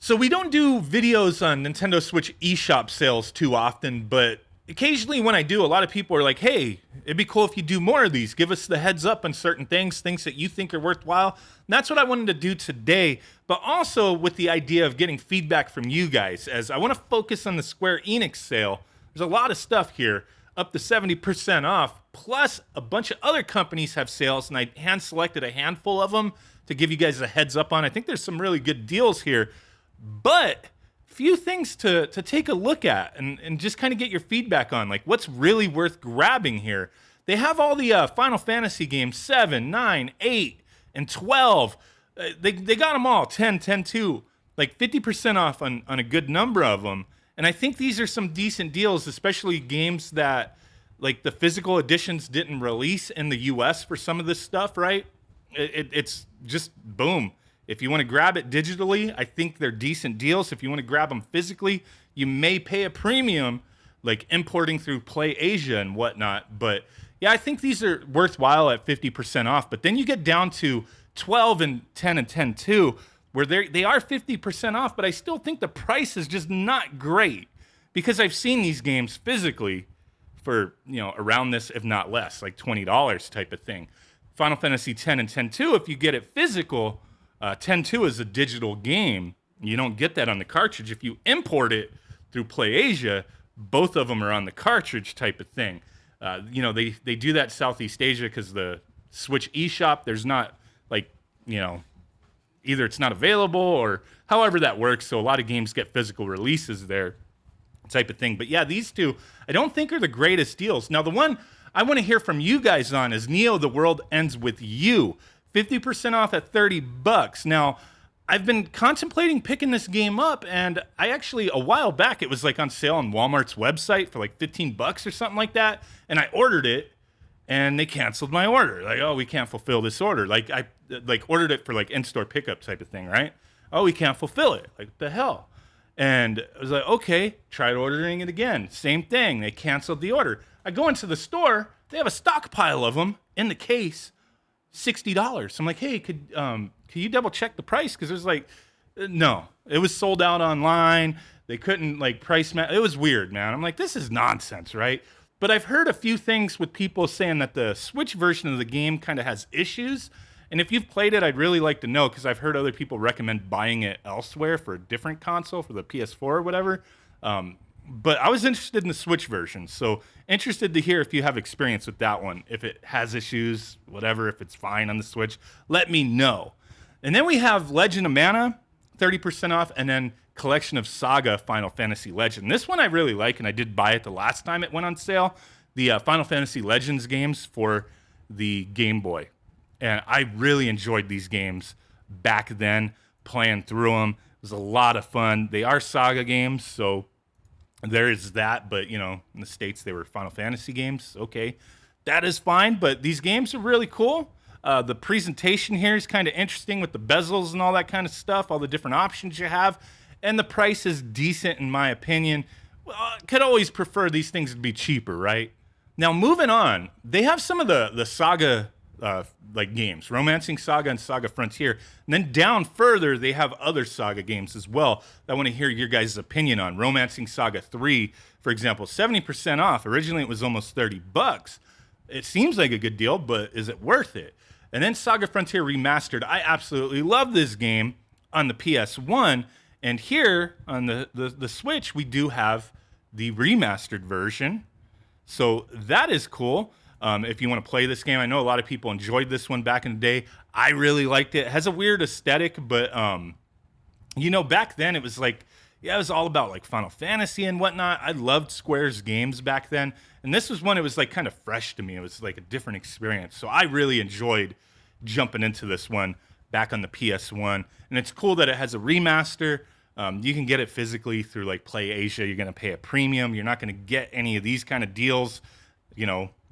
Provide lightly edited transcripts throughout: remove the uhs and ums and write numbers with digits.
So we don't do videos on Nintendo Switch eShop sales too often, but occasionally when I do, a lot of people are like, hey, it'd be cool if you do more of these. Give us the heads up on certain things that you think are worthwhile. And that's what I wanted to do today, but also with the idea of getting feedback from you guys, as I want to focus on the Square Enix sale. There's a lot of stuff here, up to 70% off, plus a bunch of other companies have sales, and I hand-selected a handful of them to give you guys a heads up on. I think there's some really good deals here. But few things to take a look at and just kind of get your feedback on, like what's really worth grabbing here. They have all the Final Fantasy games, 7, 9, 8, and 12. They got them all, 10, 10, 2, like 50% off on a good number of them. And I think these are some decent deals, especially games that like the physical editions didn't release in the US for some of this stuff, right? It's just boom. If you want to grab it digitally, I think they're decent deals. If you want to grab them physically, you may pay a premium, like importing through Play Asia and whatnot. But yeah, I think these are worthwhile at 50% off. But then you get down to 12 and 10 and 10 too, where they are 50% off, but I still think the price is just not great because I've seen these games physically for, around this, if not less, like $20 type of thing. Final Fantasy 10 and 10-2, if you get it physical, 10-2 is a digital game. You don't get that on the cartridge. If you import it through Play Asia, both of them are on the cartridge type of thing. They do that Southeast Asia because the Switch eShop, there's not either it's not available or however that works. So a lot of games get physical releases there type of thing. But yeah, these two I don't think are the greatest deals. Now the one I want to hear from you guys on is Neo The World Ends With You. 50% off at $30. Now, I've been contemplating picking this game up, and I actually, a while back, it was like on sale on Walmart's website for like $15 or something like that, and I ordered it, and they canceled my order. Like, oh, we can't fulfill this order. Like, I ordered it for like in-store pickup type of thing, right? Oh, we can't fulfill it. Like, what the hell? And I was like, okay, tried ordering it again. Same thing. They canceled the order. I go into the store. They have a stockpile of them in the case. $60. I'm like, hey, could you double check the price? Because there's like, no, it was sold out online. They couldn't price match. It was weird, man. I'm like, this is nonsense, right? But I've heard a few things with people saying that the Switch version of the game kind of has issues. And if you've played it, I'd really like to know, because I've heard other people recommend buying it elsewhere for a different console, for the PS4 or whatever. But I was interested in the Switch version, so interested to hear if you have experience with that one. If it has issues, whatever, if it's fine on the Switch, let me know. And then we have Legend of Mana, 30% off, and then Collection of Saga Final Fantasy Legend. This one I really like, and I did buy it the last time it went on sale. The Final Fantasy Legends games for the Game Boy. And I really enjoyed these games back then, playing through them. It was a lot of fun. They are Saga games, so there is that, but in the States they were Final Fantasy games. Okay, that is fine, but these games are really cool. The presentation here is kind of interesting with the bezels and all that kind of stuff, all the different options you have, and the price is decent in my opinion. Well, could always prefer these things to be cheaper, right? Now moving on, they have some of the Saga games, Romancing Saga and Saga Frontier. And then down further, they have other Saga games as well that I want to hear your guys' opinion on. Romancing Saga 3, for example, 70% off. Originally, it was almost $30. It seems like a good deal, but is it worth it? And then Saga Frontier Remastered. I absolutely love this game on the PS1. And here on the Switch, we do have the remastered version. So that is cool. If you want to play this game, I know a lot of people enjoyed this one back in the day. I really liked it. It has a weird aesthetic, but back then it was it was all about Final Fantasy and whatnot. I loved Square's games back then, and this was one. It was kind of fresh to me. It was a different experience. So I really enjoyed jumping into this one back on the PS1, and it's cool that it has a remaster. You can get it physically through Play Asia. You're going to pay a premium. You're not going to get any of these kind of deals.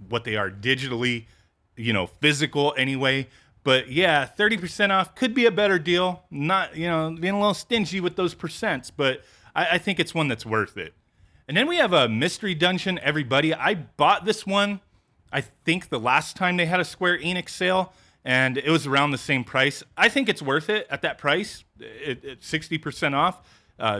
What they are digitally, physical anyway. But yeah, 30% off could be a better deal. Not, being a little stingy with those percents, but I think it's one that's worth it. And then we have a Mystery Dungeon, everybody. I bought this one, I think the last time they had a Square Enix sale, and it was around the same price. I think it's worth it at that price. 60% off.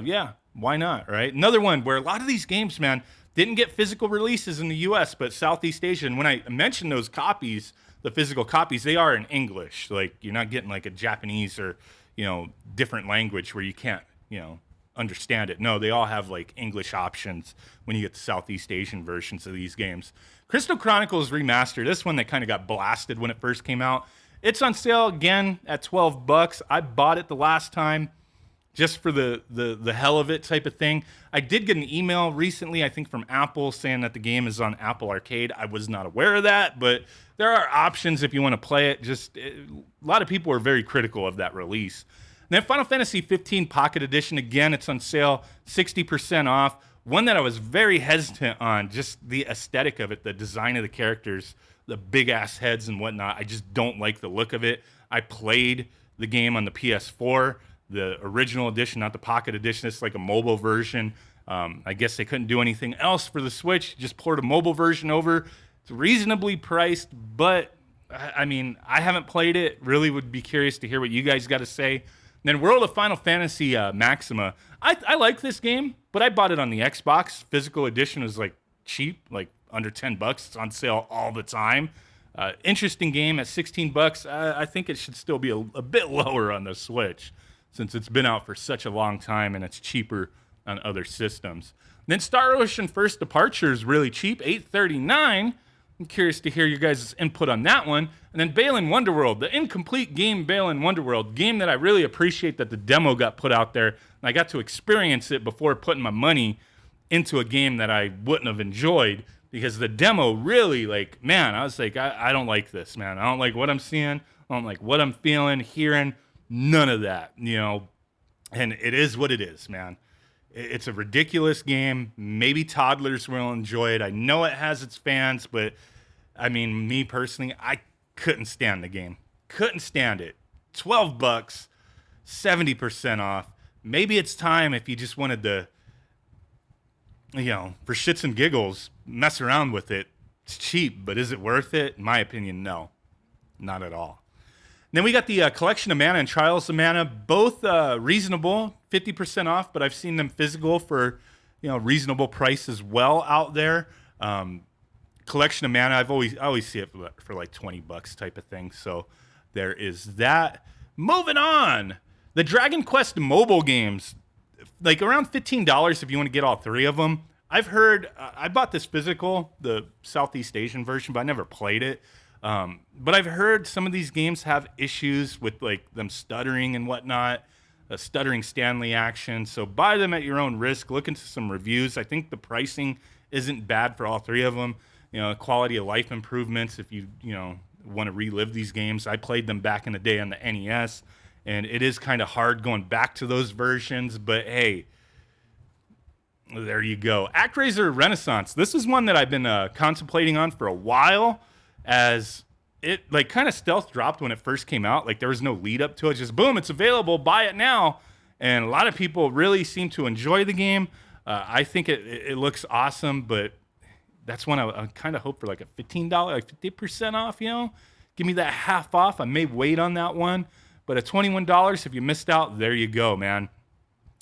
Yeah, why not, right? Another one where a lot of these games, man, didn't get physical releases in the US, but Southeast Asia. And when I mentioned those copies, the physical copies, they are in English. Like, you're not getting like a Japanese or, different language where you can't, understand it. No, they all have like English options when you get the Southeast Asian versions of these games. Crystal Chronicles Remastered, this one that kind of got blasted when it first came out. It's on sale again at $12. I bought it the last time just for the hell of it type of thing. I did get an email recently, I think from Apple, saying that the game is on Apple Arcade. I was not aware of that, but there are options if you want to play it. A lot of people were very critical of that release. And then Final Fantasy 15 Pocket Edition, again, it's on sale, 60% off. One that I was very hesitant on, just the aesthetic of it, the design of the characters, the big-ass heads and whatnot. I just don't like the look of it. I played the game on the PS4, the original edition, not the Pocket Edition. It's like a mobile version. I guess they couldn't do anything else for the Switch. Just port a mobile version over. It's reasonably priced, but I mean, I haven't played it. Really would be curious to hear what you guys got to say. And then World of Final Fantasy Maxima. I like this game, but I bought it on the Xbox. Physical edition was like cheap, like under $10. It's on sale all the time. Interesting game at $16. I think it should still be a bit lower on the Switch, since it's been out for such a long time and it's cheaper on other systems. And then Star Ocean First Departure is really cheap, $8.39. I'm curious to hear your guys' input on that one. And then Balan Wonderworld, the incomplete game Balan Wonderworld, game that I really appreciate that the demo got put out there, and I got to experience it before putting my money into a game that I wouldn't have enjoyed, because the demo really, like, man, I was like, I don't like this, man. I don't like what I'm seeing. I don't like what I'm feeling, hearing. None of that, and it is what it is, man. It's a ridiculous game. Maybe toddlers will enjoy it. I know it has its fans, but I mean, me personally, I couldn't stand the game. Couldn't stand it. $12, 70% off. Maybe it's time, if you just wanted to, for shits and giggles, mess around with it. It's cheap, but is it worth it? In my opinion, no. Not at all. Then we got the Collection of Mana and Trials of Mana, both reasonable, 50% off, but I've seen them physical for, reasonable price as well out there. Collection of Mana, I always see it for like $20 type of thing. So there is that. Moving on, the Dragon Quest mobile games, like around $15 if you want to get all three of them. I've heard, I bought this physical, the Southeast Asian version, but I never played it. But I've heard some of these games have issues with like them stuttering and whatnot, a stuttering Stanley action. So buy them at your own risk. Look into some reviews. I think the pricing isn't bad for all three of them. Quality of life improvements if you want to relive these games. I played them back in the day on the NES, and it is kind of hard going back to those versions. But hey, there you go. ActRaiser Renaissance. This is one that I've been contemplating on for a while, as it like kind of stealth dropped when it first came out. Like there was no lead up to it. Just boom, it's available. Buy it now. And a lot of people really seem to enjoy the game. I think it looks awesome, but that's one I kind of hope for like a $15, like 50% off, Give me that half off. I may wait on that one. But at $21, if you missed out, there you go, man.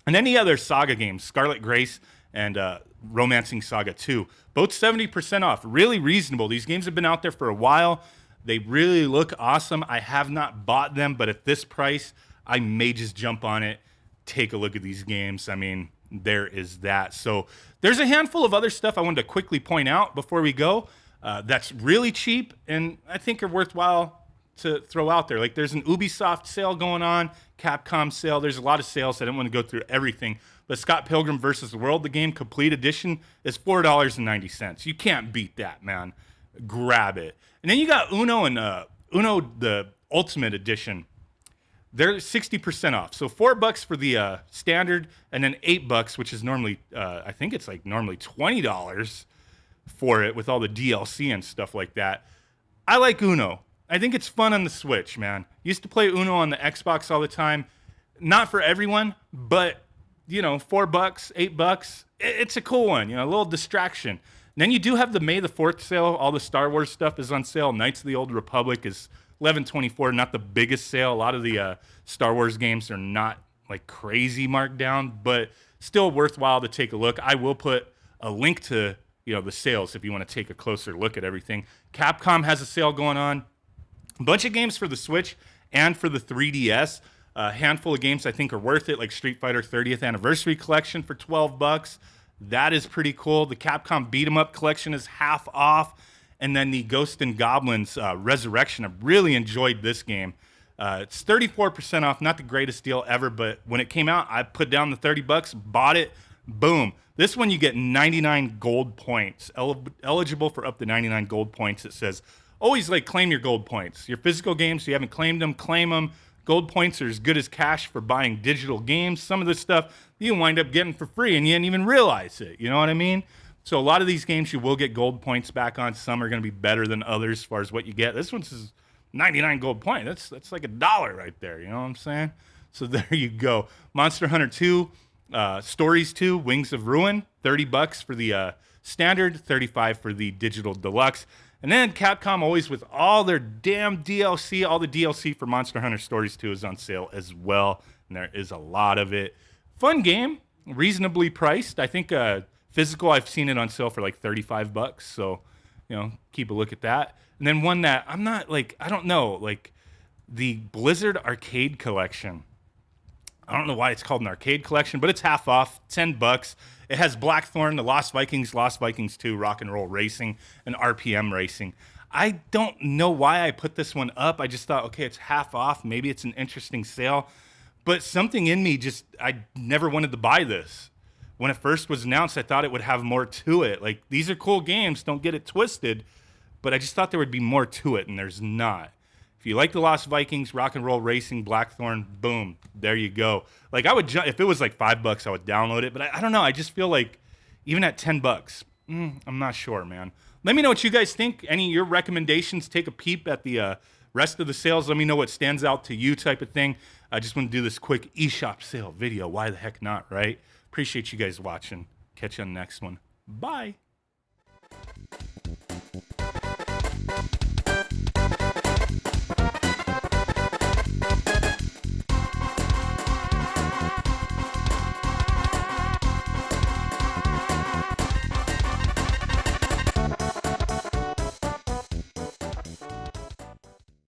And any other Saga games, Scarlet Grace and Romancing Saga 2, both 70% off. Really reasonable. These games have been out there for a while. They really look awesome. I have not bought them, but at this price, I may just jump on it, take a look at these games. I mean, there is that. So there's a handful of other stuff I wanted to quickly point out before we go that's really cheap and I think are worthwhile to throw out there. Like there's an Ubisoft sale going on, Capcom sale. There's a lot of sales. I didn't want to go through everything. But Scott Pilgrim vs. the World, the game complete edition, is $4.90. You can't beat that, man. Grab it. And then you got Uno and Uno the Ultimate Edition. They're 60% off. So $4 for the standard, and then $8, which is normally, I think it's like normally $20 for it with all the DLC and stuff like that. I like Uno. I think it's fun on the Switch, man. Used to play Uno on the Xbox all the time. Not for everyone, but $4, $8. It's a cool one, a little distraction. And then you do have the May the 4th sale. All the Star Wars stuff is on sale. Knights of the Old Republic is 11.24, not the biggest sale. A lot of the Star Wars games are not like crazy marked down, but still worthwhile to take a look. I will put a link to the sales if you want to take a closer look at everything. Capcom has a sale going on. A bunch of games for the Switch and for the 3DS. A handful of games I think are worth it, like Street Fighter 30th Anniversary Collection for $12. That is pretty cool. The Capcom Beat 'em Up Collection is half off. And then the Ghost and Goblins Resurrection. I really enjoyed this game. It's 34% off, not the greatest deal ever, but when it came out, I put down the $30, bought it, boom. This one you get 99 gold points, eligible for up to 99 gold points. It says, always claim your gold points. Your physical games, if you haven't claimed them, claim them. Gold points are as good as cash for buying digital games. Some of this stuff you wind up getting for free and you didn't even realize it. You know what I mean? So a lot of these games you will get gold points back on. Some are going to be better than others as far as what you get. This one's 99 gold point. That's like $1 right there. You know what I'm saying? So there you go. Monster Hunter 2, Stories 2, Wings of Ruin, $30 for the standard, $35 for the digital deluxe. And then Capcom, always with all their damn DLC, all the DLC for Monster Hunter Stories 2 is on sale as well. And there is a lot of it. Fun game, reasonably priced. I think physical, I've seen it on sale for like $35. So, keep a look at that. And then one that I'm not I don't know, the Blizzard Arcade Collection. I don't know why it's called an arcade collection, but it's half off, $10. It has Blackthorn, the Lost Vikings 2, Rock and Roll Racing, and RPM Racing. I don't know why I put this one up. I just thought, okay, it's half off. Maybe it's an interesting sale. But something in me I never wanted to buy this. When it first was announced, I thought it would have more to it. These are cool games, don't get it twisted. But I just thought there would be more to it, and there's not. If you like the Lost Vikings, Rock and Roll Racing, Blackthorn, boom, there you go. I would, if it was $5, I would download it. But I don't know. I just feel even at $10, I'm not sure, man. Let me know what you guys think. Any of your recommendations? Take a peep at the rest of the sales. Let me know what stands out to you, type of thing. I just want to do this quick eShop sale video. Why the heck not, right? Appreciate you guys watching. Catch you on the next one. Bye.